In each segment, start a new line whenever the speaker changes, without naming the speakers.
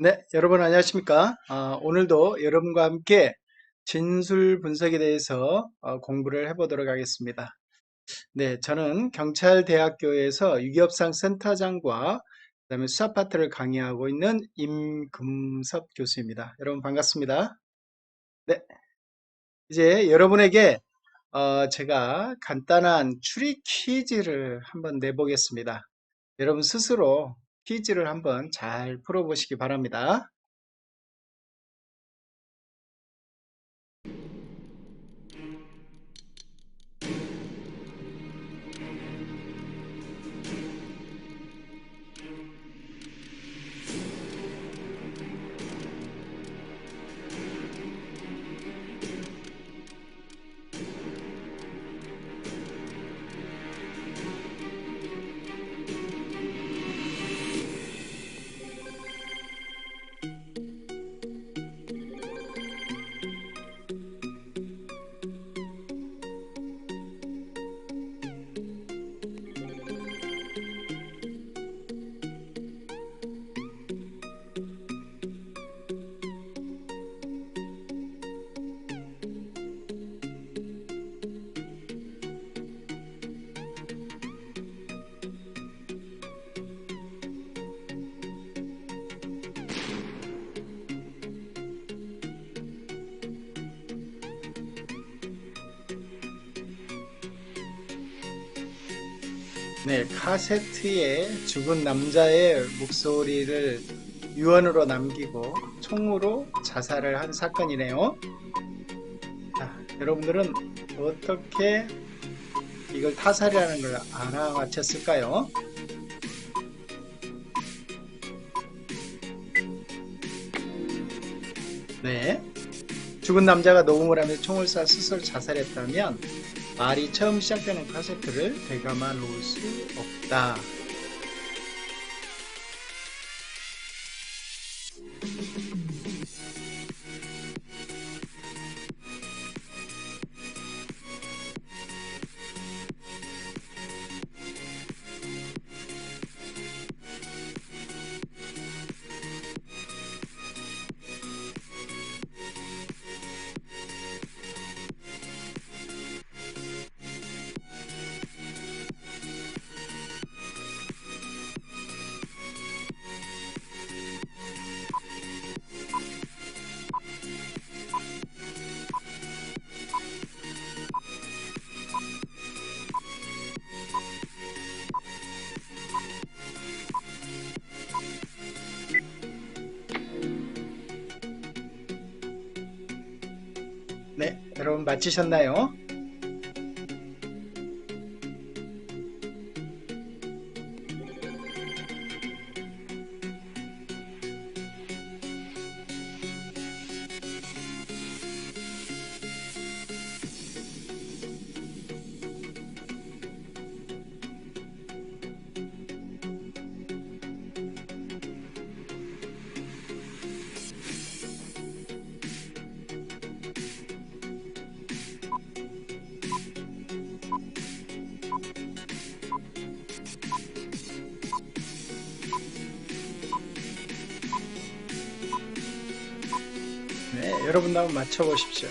네, 여러분 안녕하십니까? 오늘도 여러분과 함께 진술 분석에 대해서 공부를 해보도록 하겠습니다. 네, 저는 경찰대학교에서 유기업상 센터장과 그다음에 수사 파트를 강의하고 있는 임금섭 교수입니다. 여러분 반갑습니다. 네, 이제 여러분에게 제가 간단한 추리 퀴즈를 한번 내보겠습니다. 여러분 스스로 퀴즈를 한번 잘 풀어보시기 바랍니다. 네, 카세트에 죽은 남자의 목소리를 유언으로 남기고 총으로 자살을 한 사건이네요. 자, 여러분들은 어떻게 이걸 타살이라는 걸 알아맞혔을까요? 네, 죽은 남자가 녹음을 하면서 총을 쏴 스스로 자살했다면 말이 처음 시작되는 카세트를 되감아 놓을 수 없다. 네, 여러분 맞히셨나요? 네, 여러분도 한번 맞춰보십시오.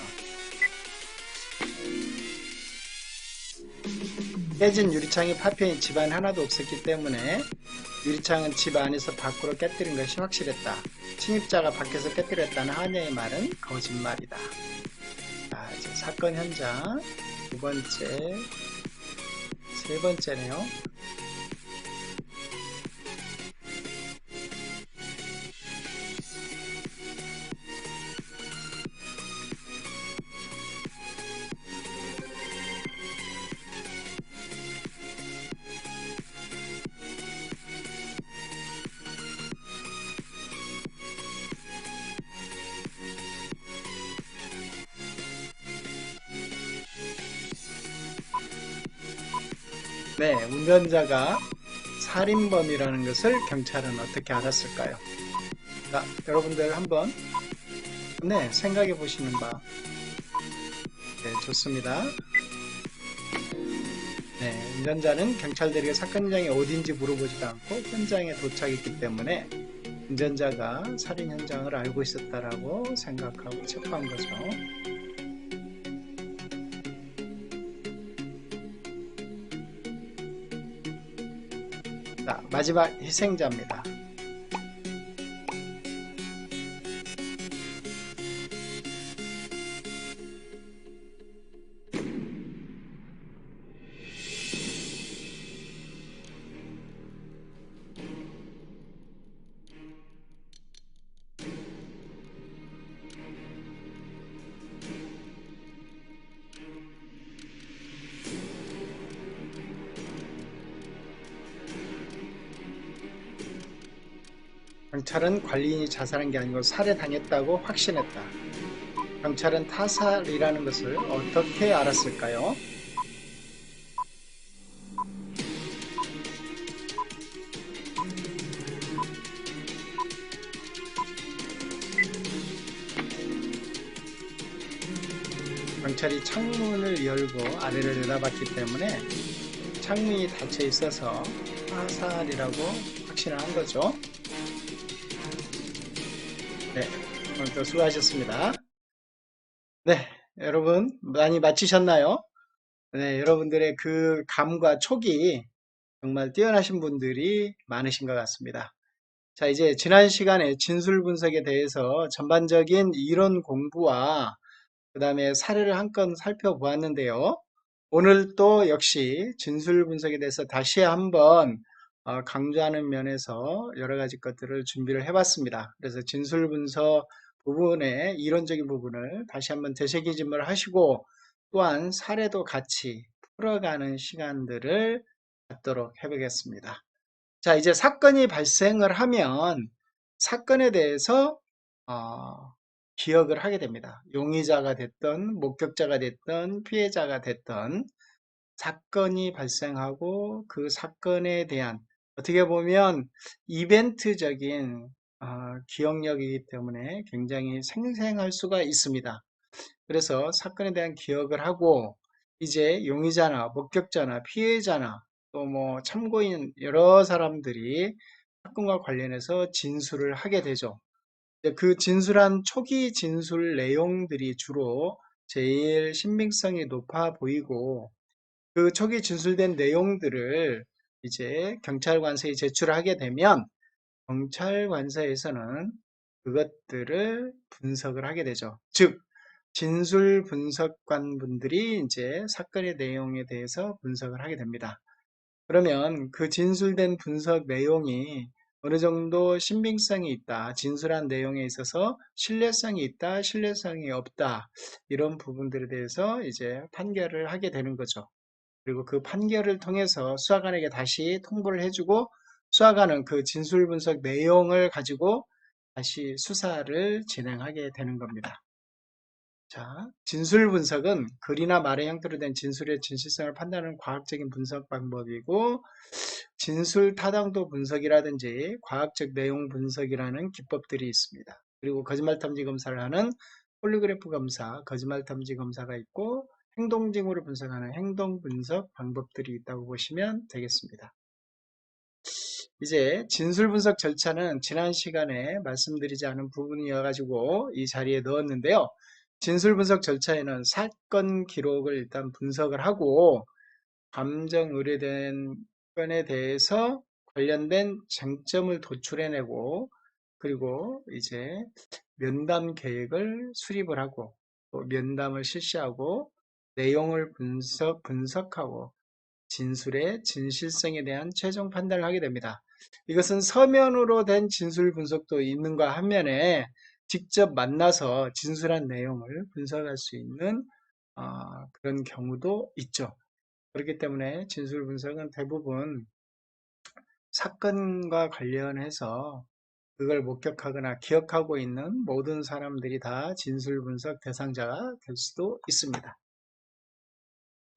깨진 유리창에 파편이 집안 하나도 없었기 때문에 유리창은 집 안에서 밖으로 깨뜨린 것이 확실했다. 침입자가 밖에서 깨뜨렸다는 하녀의 말은 거짓말이다. 자, 이제 사건 현장 두 번째, 세 번째네요. 네, 운전자가 살인범이라는 것을 경찰은 어떻게 알았을까요? 자, 여러분들 한번 생각해 보시는 바. 네, 좋습니다. 네, 운전자는 경찰들에게 사건 현장이 어딘지 물어보지도 않고 현장에 도착했기 때문에 운전자가 살인 현장을 알고 있었다라고 생각하고 체포한 거죠. 자, 마지막 희생자입니다. 경찰은 관리인이 자살한 게 아니고 살해당했다고 확신했다. 경찰은 타살이라는 것을 어떻게 알았을까요? 경찰이 창문을 열고 아래를 내다봤기 때문에 창문이 닫혀 있어서 타살이라고 확신을 한 거죠. 네, 오늘도 수고하셨습니다. 네, 여러분 많이 맞히셨나요? 네, 여러분들의 그 감과 촉이 정말 뛰어나신 분들이 많으신 것 같습니다. 자, 이제 지난 시간에 진술 분석에 대해서 전반적인 이론 공부와 그 다음에 사례를 한 건 살펴보았는데요. 오늘 또 역시 진술 분석에 대해서 다시 한번 강조하는 면에서 여러 가지 것들을 준비를 해봤습니다. 그래서 진술 분석 부분의 이론적인 부분을 다시 한번 되새김을 하시고 또한 사례도 같이 풀어가는 시간들을 갖도록 해보겠습니다. 자, 이제 사건이 발생을 하면 사건에 대해서 기억을 하게 됩니다. 용의자가 됐던 목격자가 됐던 피해자가 됐던 사건이 발생하고 그 사건에 대한 어떻게 보면 이벤트적인 기억력이기 때문에 굉장히 생생할 수가 있습니다. 그래서 사건에 대한 기억을 하고 이제 용의자나 목격자나 피해자나 또 뭐 참고인 여러 사람들이 사건과 관련해서 진술을 하게 되죠. 그 진술한 초기 진술 내용들이 주로 제일 신빙성이 높아 보이고 그 초기 진술된 내용들을 이제 경찰관서에 제출하게 되면 경찰관서에서는 그것들을 분석을 하게 되죠. 즉, 진술 분석관 분들이 이제 사건의 내용에 대해서 분석을 하게 됩니다. 그러면 그 진술된 분석 내용이 어느 정도 신빙성이 있다, 진술한 내용에 있어서 신뢰성이 있다, 신뢰성이 없다, 이런 부분들에 대해서 이제 판결을 하게 되는 거죠. 그리고 그 판결을 통해서 수사관에게 다시 통보를 해주고 수사관은 그 진술 분석 내용을 가지고 다시 수사를 진행하게 되는 겁니다. 자, 진술 분석은 글이나 말의 형태로 된 진술의 진실성을 판단하는 과학적인 분석 방법이고 진술 타당도 분석이라든지 과학적 내용 분석이라는 기법들이 있습니다. 그리고 거짓말 탐지 검사를 하는 폴리그래프 검사, 거짓말 탐지 검사가 있고 행동 징후를 분석하는 행동 분석 방법들이 있다고 보시면 되겠습니다. 이제 진술 분석 절차는 지난 시간에 말씀드리지 않은 부분이어가지고 이 자리에 넣었는데요. 진술 분석 절차에는 사건 기록을 일단 분석을 하고 감정 의뢰된 건에 대해서 관련된 쟁점을 도출해내고 그리고 이제 면담 계획을 수립을 하고 또 면담을 실시하고 내용을 분석하고 진술의 진실성에 대한 최종 판단을 하게 됩니다. 이것은 서면으로 된 진술 분석도 있는가 하면에 직접 만나서 진술한 내용을 분석할 수 있는 그런 경우도 있죠. 그렇기 때문에 진술 분석은 대부분 사건과 관련해서 그걸 목격하거나 기억하고 있는 모든 사람들이 다 진술 분석 대상자가 될 수도 있습니다.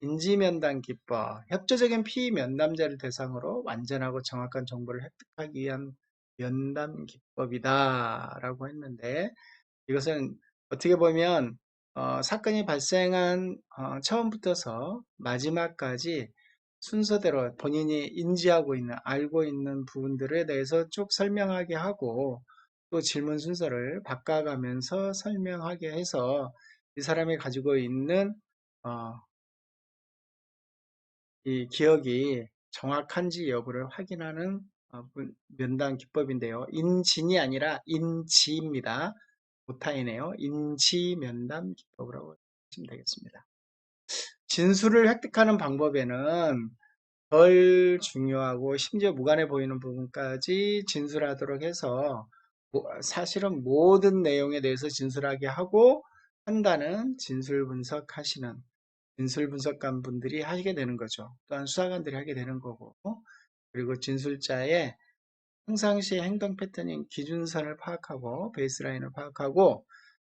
인지면담 기법, 협조적인 피면담자를 대상으로 완전하고 정확한 정보를 획득하기 위한 면담 기법이다 라고 했는데 이것은 어떻게 보면 사건이 발생한 처음부터서 마지막까지 순서대로 본인이 인지하고 있는, 알고 있는 부분들에 대해서 쭉 설명하게 하고 또 질문 순서를 바꿔가면서 설명하게 해서 이 사람이 가지고 있는 어, 이 기억이 정확한지 여부를 확인하는 면담 기법인데요. 인진이 아니라 인지입니다. 오타이네요. 인지 면담 기법이라고 하시면 되겠습니다. 진술을 획득하는 방법에는 덜 중요하고 심지어 무관해 보이는 부분까지 진술하도록 해서 사실은 모든 내용에 대해서 진술하게 하고 판단은 진술 분석하시는 진술 분석관 분들이 하게 되는 거죠. 또한 수사관들이 하게 되는 거고, 그리고 진술자의 평상시의 행동 패턴인 기준선을 파악하고 베이스라인을 파악하고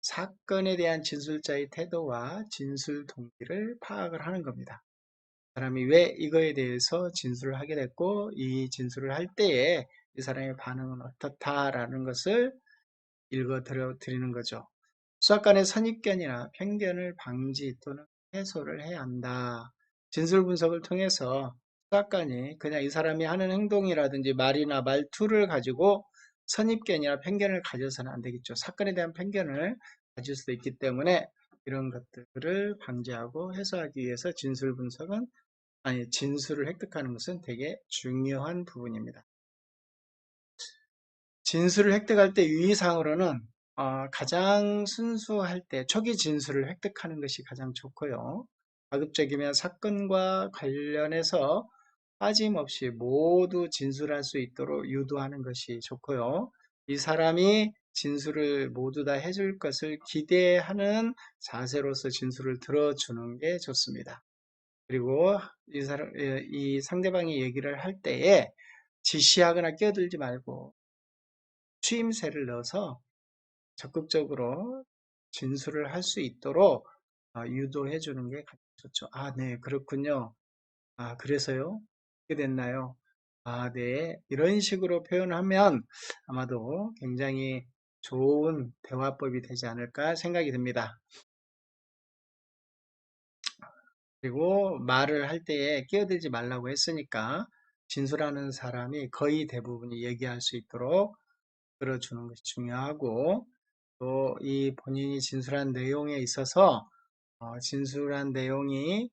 사건에 대한 진술자의 태도와 진술 동기를 파악을 하는 겁니다. 사람이 왜 이거에 대해서 진술을 하게 됐고 이 진술을 할 때에 이 사람의 반응은 어떻다라는 것을 읽어 드리는 거죠. 수사관의 선입견이나 편견을 방지 또는 해소를 해야 한다. 진술 분석을 통해서 수사관이 그냥 이 사람이 하는 행동이라든지 말이나 말투를 가지고 선입견이나 편견을 가져서는 안 되겠죠. 사건에 대한 편견을 가질 수도 있기 때문에 이런 것들을 방지하고 해소하기 위해서 진술 분석은 진술을 획득하는 것은 되게 중요한 부분입니다. 진술을 획득할 때 유의사항으로는 가장 순수할 때 초기 진술을 획득하는 것이 가장 좋고요. 가급적이면 사건과 관련해서 빠짐없이 모두 진술할 수 있도록 유도하는 것이 좋고요. 이 사람이 진술을 모두 다 해줄 것을 기대하는 자세로서 진술을 들어주는 게 좋습니다. 그리고 이 상대방이 얘기를 할 때에 지시하거나 끼어들지 말고 추임새를 넣어서 적극적으로 진술을 할 수 있도록 유도해 주는 게 가장 좋죠. 아, 네, 그렇군요. 아, 그래서요? 어떻게 됐나요? 아, 네. 이런 식으로 표현하면 아마도 굉장히 좋은 대화법이 되지 않을까 생각이 듭니다. 그리고 말을 할 때에 끼어들지 말라고 했으니까 진술하는 사람이 거의 대부분이 얘기할 수 있도록 들어주는 것이 중요하고 또 이 본인이 진술한 내용에 있어서 진술한 내용이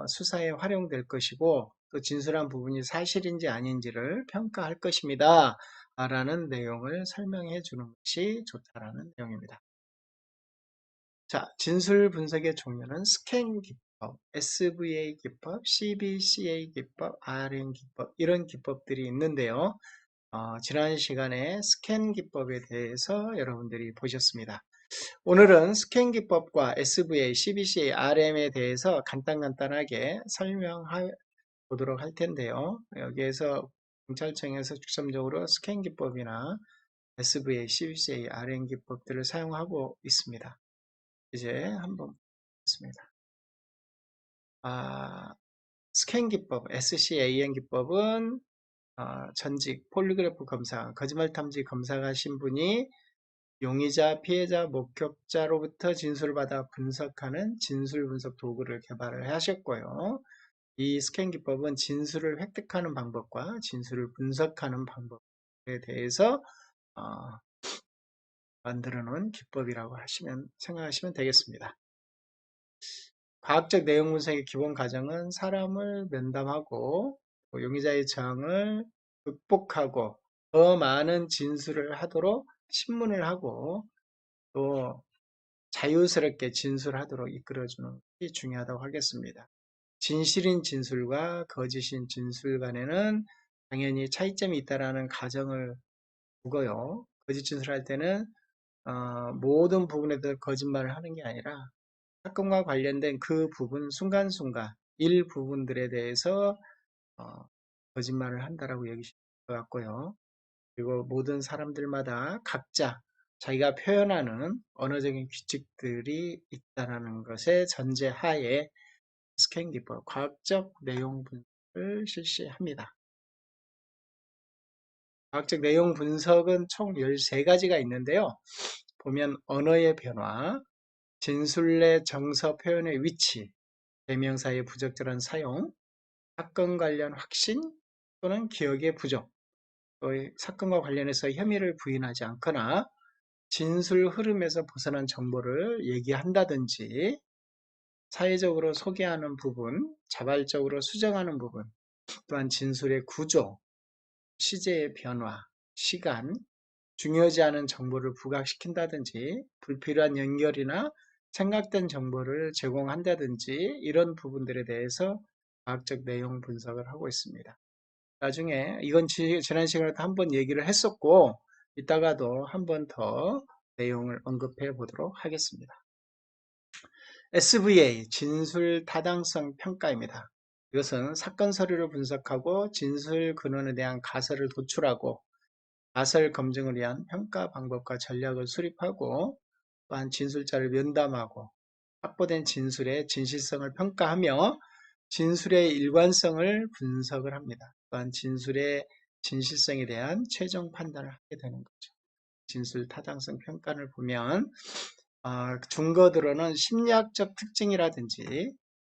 수사에 활용될 것이고 또 진술한 부분이 사실인지 아닌지를 평가할 것입니다. 라는 내용을 설명해 주는 것이 좋다라는 내용입니다. 자, 진술 분석의 종류는 스캔 기법, SVA 기법, CBCA 기법, RN 기법 이런 기법들이 있는데요. 지난 시간에 스캔 기법에 대해서 여러분들이 보셨습니다. 오늘은 스캔 기법과 SVA, CBCA, RM에 대해서 간단하게 설명해 보도록 할 텐데요. 여기에서 경찰청에서 중점적으로 스캔 기법이나 SVA, CBCA, RM 기법들을 사용하고 있습니다. 이제 한번 보겠습니다. 스캔 기법, SCAN 기법은 전직 폴리그래프 검사, 거짓말 탐지 검사가 하신 분이 용의자, 피해자, 목격자로부터 진술을 받아 분석하는 진술 분석 도구를 개발을 하셨고요. 이 스캔 기법은 진술을 획득하는 방법과 진술을 분석하는 방법에 대해서 만들어 놓은 기법이라고 생각하시면 되겠습니다. 과학적 내용 분석의 기본 과정은 사람을 면담하고 용의자의 저항을 극복하고 더 많은 진술을 하도록 신문을 하고 또 자유스럽게 진술하도록 이끌어주는 것이 중요하다고 하겠습니다. 진실인 진술과 거짓인 진술 간에는 당연히 차이점이 있다라는 가정을 두고요. 거짓 진술할 때는 모든 부분에 대해 거짓말을 하는 게 아니라 사건과 관련된 그 부분 순간순간 일부분들에 대해서 거짓말을 한다라고 여기실 것 같고요. 그리고 모든 사람들마다 각자 자기가 표현하는 언어적인 규칙들이 있다는 것의 전제하에 스캔 기법, 과학적 내용 분석을 실시합니다. 과학적 내용 분석은 총 13가지가 있는데요. 보면 언어의 변화, 진술의 정서 표현의 위치, 대명사의 부적절한 사용, 사건 관련 확신 또는 기억의 부족, 또 사건과 관련해서 혐의를 부인하지 않거나 진술 흐름에서 벗어난 정보를 얘기한다든지 사회적으로 소개하는 부분, 자발적으로 수정하는 부분, 또한 진술의 구조, 시제의 변화, 시간, 중요하지 않은 정보를 부각시킨다든지 불필요한 연결이나 생각된 정보를 제공한다든지 이런 부분들에 대해서 과학적 내용 분석을 하고 있습니다. 나중에 이건 지난 시간에도 한번 얘기를 했었고 이따가도 한번 더 내용을 언급해 보도록 하겠습니다. SVA, 진술 타당성 평가입니다. 이것은 사건 서류를 분석하고 진술 근원에 대한 가설을 도출하고 가설 검증을 위한 평가 방법과 전략을 수립하고 또한 진술자를 면담하고 확보된 진술의 진실성을 평가하며 진술의 일관성을 분석을 합니다. 또한 진술의 진실성에 대한 최종 판단을 하게 되는 거죠. 진술 타당성 평가를 보면 증거들어는 심리학적 특징이라든지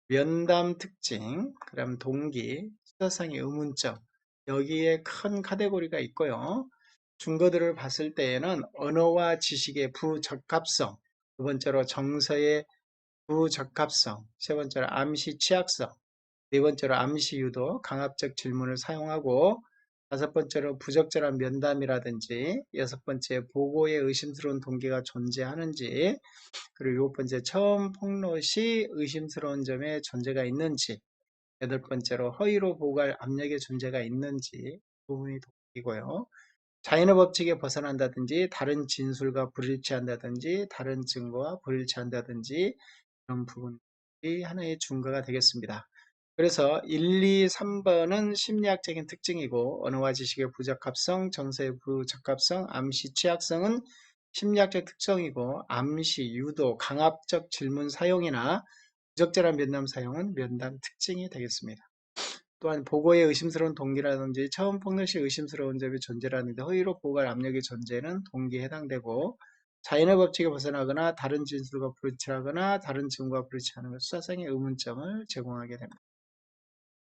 면담 특징, 그다음 동기, 수사상의 의문점 여기에 큰 카테고리가 있고요. 증거들을 봤을 때에는 언어와 지식의 부적합성, 두 번째로 정서의 부적합성, 세 번째로 암시 취약성, 네 번째로 암시 유도, 강압적 질문을 사용하고 다섯 번째로 부적절한 면담이라든지 여섯 번째 보고에 의심스러운 동기가 존재하는지 그리고 일곱 번째 처음 폭로 시 의심스러운 점에 존재가 있는지 여덟 번째로 허위로 보고할 압력의 존재가 있는지 부분이 동기고요. 자연의 법칙에 벗어난다든지 다른 진술과 불일치한다든지 다른 증거와 불일치한다든지 이런 부분이 하나의 증거가 되겠습니다. 그래서 1, 2, 3번은 심리학적인 특징이고 언어와 지식의 부적합성, 정서의 부적합성, 암시 취약성은 심리학적 특성이고 암시, 유도, 강압적 질문 사용이나 부적절한 면담 사용은 면담 특징이 되겠습니다. 또한 보고에 의심스러운 동기라든지 처음 폭로 시 의심스러운 점이 존재라는데 허위로 보고할 압력의 존재는 동기에 해당되고 자연의 법칙에 벗어나거나 다른 진술과 불일치하거나 다른 증거와 불일치하는 것 수사상의 의문점을 제공하게 됩니다.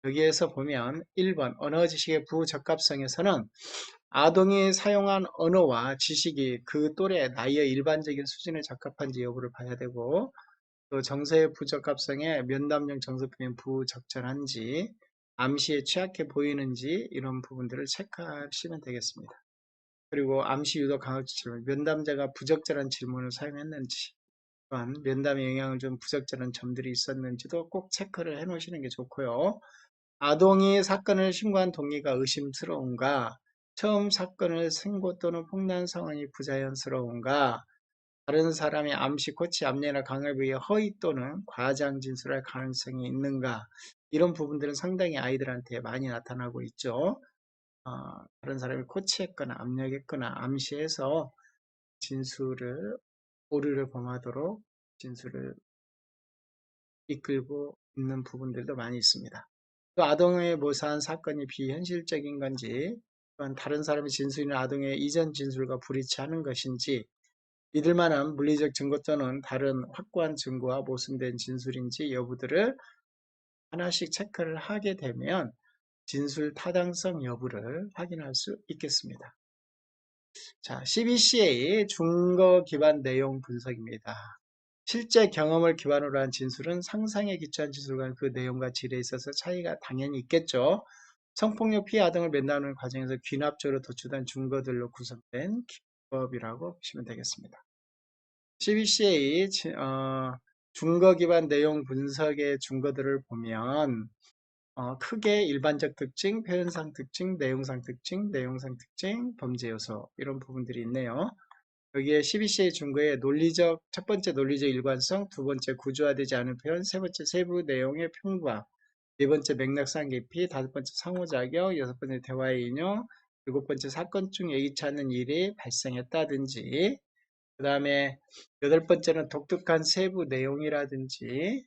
여기에서 보면 1번 언어 지식의 부적합성에서는 아동이 사용한 언어와 지식이 그 또래 나이의 일반적인 수준에 적합한지 여부를 봐야 되고 또 정서의 부적합성에 면담용 정서표현 부적절한지 암시에 취약해 보이는지 이런 부분들을 체크하시면 되겠습니다. 그리고 암시 유도 강압적 질문, 면담자가 부적절한 질문을 사용했는지 또한 면담에 영향을 준 부적절한 점들이 있었는지도 꼭 체크를 해 놓으시는 게 좋고요. 아동이 사건을 신고한 동기가 의심스러운가, 처음 사건을 신고 또는 폭로한 상황이 부자연스러운가, 다른 사람의 암시, 코치, 압력이나 강압에 의해 허위 또는 과장 진술할 가능성이 있는가, 이런 부분들은 상당히 아이들한테 많이 나타나고 있죠. 다른 사람이 코치했거나 압력했거나 암시해서 진술을 오류를 범하도록 진술을 이끌고 있는 부분들도 많이 있습니다. 또 아동에 모사한 사건이 비현실적인 건지 또한 다른 사람의 진술이나 아동의 이전 진술과 불일치하는 것인지 믿을 만한 물리적 증거 또는 다른 확고한 증거와 모순된 진술인지 여부들을 하나씩 체크를 하게 되면 진술 타당성 여부를 확인할 수 있겠습니다. 자, CBCA 증거 기반 내용 분석입니다. 실제 경험을 기반으로 한 진술은 상상에 기초한 진술과 그 내용과 질에 있어서 차이가 당연히 있겠죠. 성폭력 피해 아동을 면담하는 과정에서 귀납적으로 도출된 증거들로 구성된 기법이라고 보시면 되겠습니다. CBCA 증거 기반 내용 분석의 증거들을 보면 크게 일반적 특징, 표현상 특징, 내용상 특징, 내용상 특징, 범죄 요소 이런 부분들이 있네요. 여기에 CBC의 증거에 첫 번째 논리적 일관성, 두 번째 구조화되지 않은 표현, 세 번째 세부 내용의 평부화, 네 번째 맥락상 깊이, 다섯 번째 상호작용, 여섯 번째 대화의 인용, 일곱 번째 사건 중 예기치 않은 일이 발생했다든지, 그 다음에 여덟 번째는 독특한 세부 내용이라든지,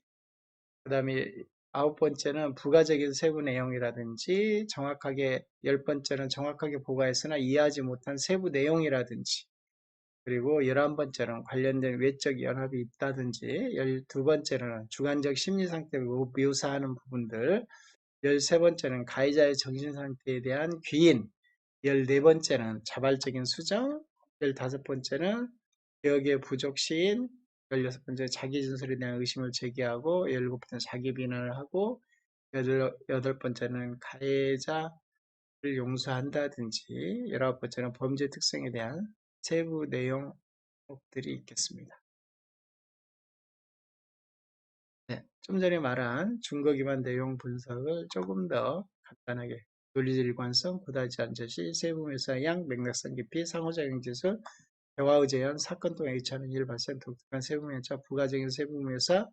그 다음에 아홉 번째는 부가적인 세부 내용이라든지, 열 번째는 정확하게 보고했으나 이해하지 못한 세부 내용이라든지, 그리고 11번째는 관련된 외적 연합이 있다든지 12번째는 주관적 심리 상태를 묘사하는 부분들 13번째는 가해자의 정신상태에 대한 귀인, 14번째는 자발적인 수정, 15번째는 기억의 부족 시인, 16번째 자기 진술에 대한 의심을 제기하고 17번째 자기 비난을 하고 18번째는 가해자를 용서한다든지 19번째는 범죄 특성에 대한 세부 내용들이 있겠습니다. 네, 좀 전에 말한 증거 기반 내용 분석을 조금 더 간단하게 논리적 일관성, 부다지한 제시, 세부 묘사 양, 맥락성 깊이, 상호작용 지수, 대화의 재현, 사건 또는 H하는 일 발생, 독특한 세부 묘사, 부가적인 세부 묘사,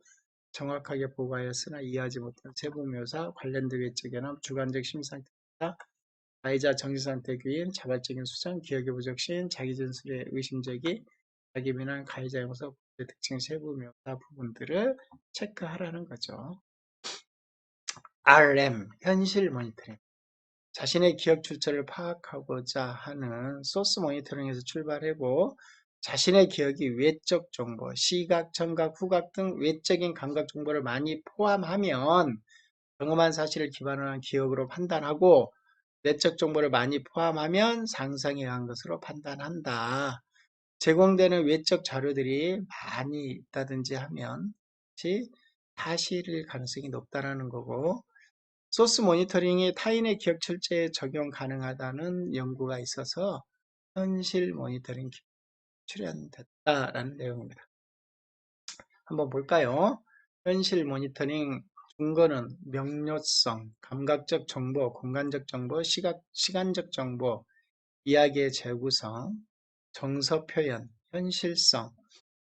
정확하게 보고하였으나 이해하지 못한 세부 묘사, 관련된 외적 연합, 주관적 심상태, 가해자 정신상태 귀인, 자발적인 수정, 기억의 부족신, 자기 진술의 의심제기, 자기 비난, 가해자 용서, 특징 세부 묘사 부분들을 체크하라는 거죠. RM, 현실 모니터링. 자신의 기억 출처를 파악하고자 하는 소스 모니터링에서 출발하고 자신의 기억이 외적 정보, 시각, 청각, 후각 등 외적인 감각 정보를 많이 포함하면 경험한 사실을 기반으로 한 기억으로 판단하고 내적 정보를 많이 포함하면 상상에 의한 것으로 판단한다. 제공되는 외적 자료들이 많이 있다든지 하면 사실일 가능성이 높다라는 거고 소스 모니터링이 타인의 기억 출제에 적용 가능하다는 연구가 있어서 현실 모니터링 출연됐다라는 내용입니다. 한번 볼까요? 현실 모니터링 근거는 명료성, 감각적 정보, 공간적 정보, 시간적 정보, 이야기의 재구성, 정서 표현, 현실성,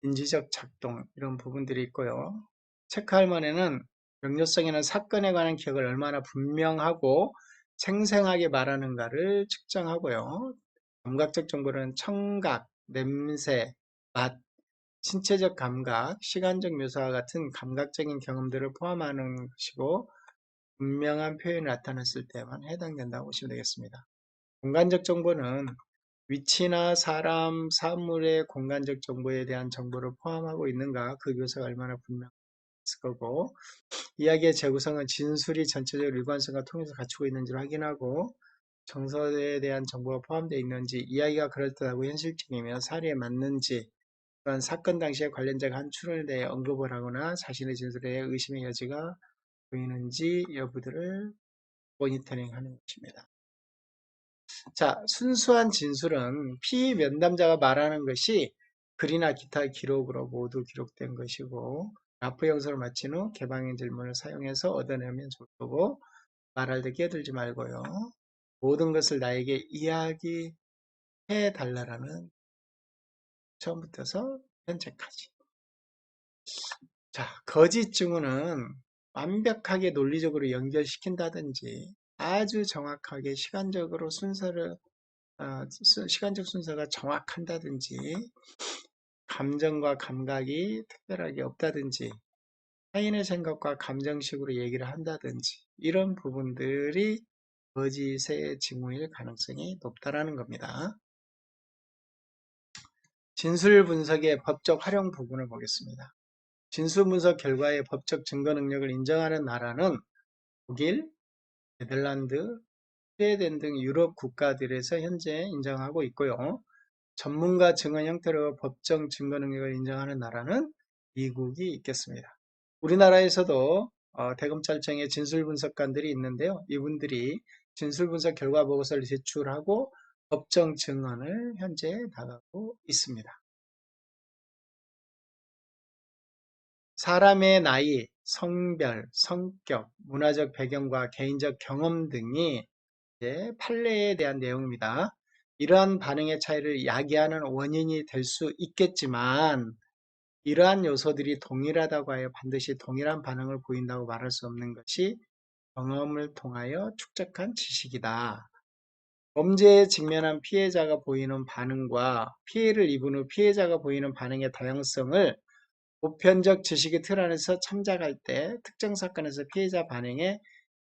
인지적 작동 이런 부분들이 있고요. 체크할 만에는 명료성에는 사건에 관한 기억을 얼마나 분명하고 생생하게 말하는가를 측정하고요. 감각적 정보는 청각, 냄새, 맛, 신체적 감각, 시간적 묘사와 같은 감각적인 경험들을 포함하는 것이고 분명한 표현이 나타났을 때만 해당된다고 보시면 되겠습니다. 공간적 정보는 위치나 사람, 사물의 공간적 정보에 대한 정보를 포함하고 있는가 그 묘사가 얼마나 분명했을 거고 이야기의 재구성은 진술이 전체적으로 일관성과 통일성을 갖추고 있는지를 확인하고 정서에 대한 정보가 포함되어 있는지 이야기가 그럴듯하고 현실적이며 사례에 맞는지 또한 사건 당시에 관련자가 한 추론에 대해 언급을 하거나 자신의 진술에 의심의 여지가 보이는지 여부들을 모니터링하는 것입니다. 자, 순수한 진술은 피의 면담자가 말하는 것이 글이나 기타 기록으로 모두 기록된 것이고 라프 영상을 마친 후 개방형 질문을 사용해서 얻어내면 좋을 거고 말할 때 끼어들지 말고요. 모든 것을 나에게 이야기해 달라라는 처음부터서 현재까지. 자, 거짓 증언은 완벽하게 논리적으로 연결시킨다든지 아주 정확하게 시간적으로 시간적 순서가 정확한다든지 감정과 감각이 특별하게 없다든지 타인의 생각과 감정식으로 얘기를 한다든지 이런 부분들이 거짓의 징후일 가능성이 높다라는 겁니다. 진술 분석의 법적 활용 부분을 보겠습니다. 진술 분석 결과의 법적 증거 능력을 인정하는 나라는 독일, 네덜란드, 스웨덴 등 유럽 국가들에서 현재 인정하고 있고요. 전문가 증언 형태로 법정 증거 능력을 인정하는 나라는 미국이 있겠습니다. 우리나라에서도 대검찰청의 진술분석관들이 있는데요. 이분들이 진술분석 결과 보고서를 제출하고 법정 증언을 현재 나가고 있습니다. 사람의 나이, 성별, 성격, 문화적 배경과 개인적 경험 등이 판례에 대한 내용입니다. 이러한 반응의 차이를 야기하는 원인이 될 수 있겠지만 이러한 요소들이 동일하다고 하여 반드시 동일한 반응을 보인다고 말할 수 없는 것이 경험을 통하여 축적한 지식이다. 범죄에 직면한 피해자가 보이는 반응과 피해를 입은 후 피해자가 보이는 반응의 다양성을 보편적 지식의 틀 안에서 참작할 때 특정 사건에서 피해자 반응에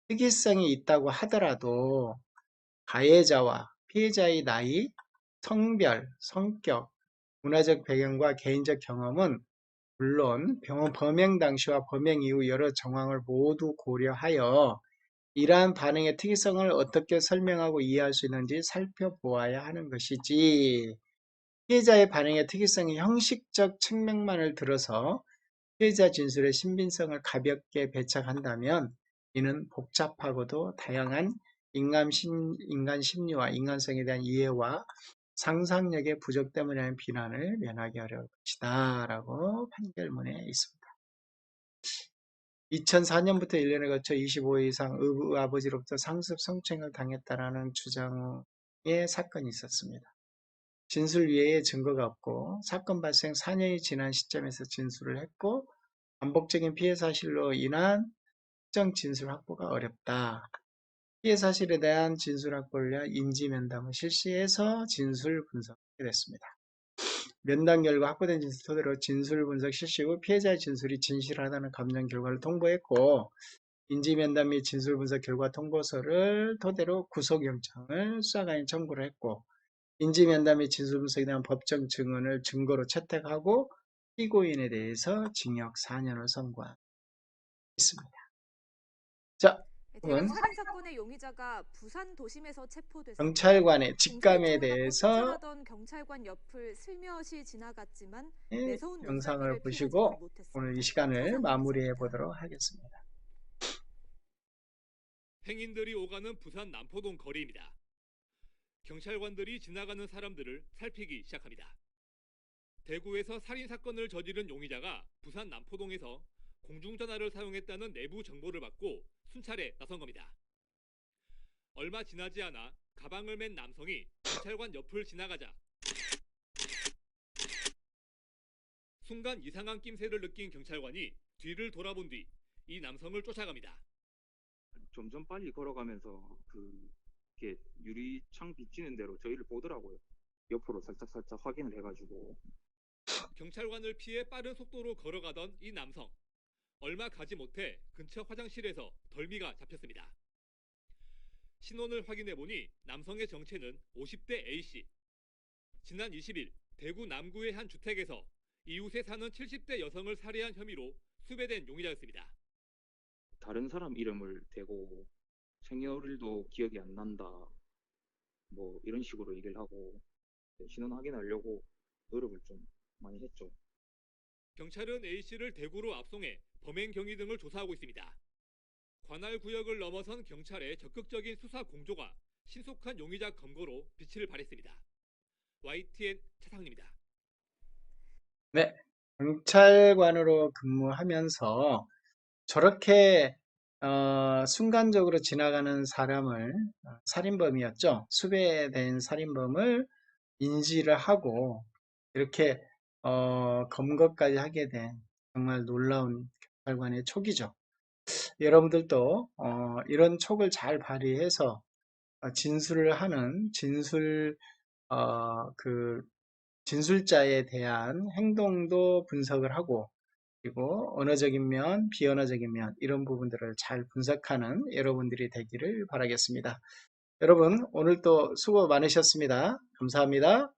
특이성이 있다고 하더라도 가해자와 피해자의 나이, 성별, 성격, 문화적 배경과 개인적 경험은 물론 범행 당시와 범행 이후 여러 정황을 모두 고려하여 이러한 반응의 특이성을 어떻게 설명하고 이해할 수 있는지 살펴보아야 하는 것이지, 피해자의 반응의 특이성의 형식적 측면만을 들어서 피해자 진술의 신빙성을 가볍게 배척한다면 이는 복잡하고도 다양한 인간 심리와 인간성에 대한 이해와 상상력의 부족 때문이라는 비난을 면하기 어려울 것이다 라고 판결문에 있습니다. 2004년부터 1년에 걸쳐 25회 이상 아버지로부터 상습 성추행을 당했다라는 주장의 사건이 있었습니다. 진술 외에 증거가 없고 사건 발생 4년이 지난 시점에서 진술을 했고 반복적인 피해 사실로 인한 특정 진술 확보가 어렵다. 피해 사실에 대한 진술 확보를 위한 인지 면담을 실시해서 진술 분석하게 됐습니다. 면담 결과 확보된 진술 토대로 진술 분석 실시 후 피해자의 진술이 진실하다는 감정 결과를 통보했고, 인지 면담 및 진술 분석 결과 통보서를 토대로 구속영장을 수사관이 청구를 했고, 인지 면담 및 진술 분석에 대한 법정 증언을 증거로 채택하고 피고인에 대해서 징역 4년을 선고했습니다. 자,
대구 살인 사건의 용의자가 부산 도심에서 체포됐을 때
경찰관의 직감에
공소유착을 받고
대해서
순찰하던 경찰관 옆을 슬며시 지나갔지만 매서운
영상을
눈살미를 피하지는
보시고
못했습니다.
오늘 이 시간을
서상훈
마무리해
기자입니다.
보도록 하겠습니다.
행인들이 오가는 부산 남포동 거리입니다. 경찰관들이 지나가는 사람들을 살피기 시작합니다. 대구에서 살인사건을 저지른 용의자가 부산 남포동에서 공중전화를 사용했다는 내부 정보를 받고 순찰에 나선 겁니다. 얼마 지나지 않아 가방을 맨 남성이 경찰관 옆을 지나가자 순간 이상한 낌새를 느낀 경찰관이 뒤를 돌아본 뒤 이 남성을 쫓아갑니다.
점점 빨리 걸어가면서 이렇게 유리창 비치는 대로 저희를 보더라고요. 옆으로 살짝 확인을 해가지고.
경찰관을 피해 빠른 속도로 걸어가던 이 남성. 얼마 가지 못해 근처 화장실에서 덜미가 잡혔습니다. 신원을 확인해보니 남성의 정체는 50대 A씨. 지난 20일 대구 남구의 한 주택에서 이웃에 사는 70대 여성을 살해한 혐의로 수배된 용의자였습니다.
다른 사람 이름을 대고 생일도 기억이 안 난다. 뭐 이런 식으로 얘기를 하고 신원 확인하려고 노력을 좀 많이 했죠.
경찰은 A씨를 대구로 압송해 범행 경위 등을 조사하고 있습니다. 관할 구역을 넘어선 경찰의 적극적인 수사 공조가 신속한 용의자 검거로 빛을 발했습니다. YTN 차상입니다.
네, 경찰관으로 근무하면서 저렇게 순간적으로 지나가는 사람을 살인범이었죠. 수배된 살인범을 인지를 하고 이렇게 검거까지 하게 된 정말 놀라운 경찰관의 촉이죠. 여러분들도 이런 촉을 잘 발휘해서 진술을 하는 진술자에 대한 행동도 분석을 하고, 그리고 언어적인 면, 비언어적인 면 이런 부분들을 잘 분석하는 여러분들이 되기를 바라겠습니다. 여러분 오늘 또 수고 많으셨습니다. 감사합니다.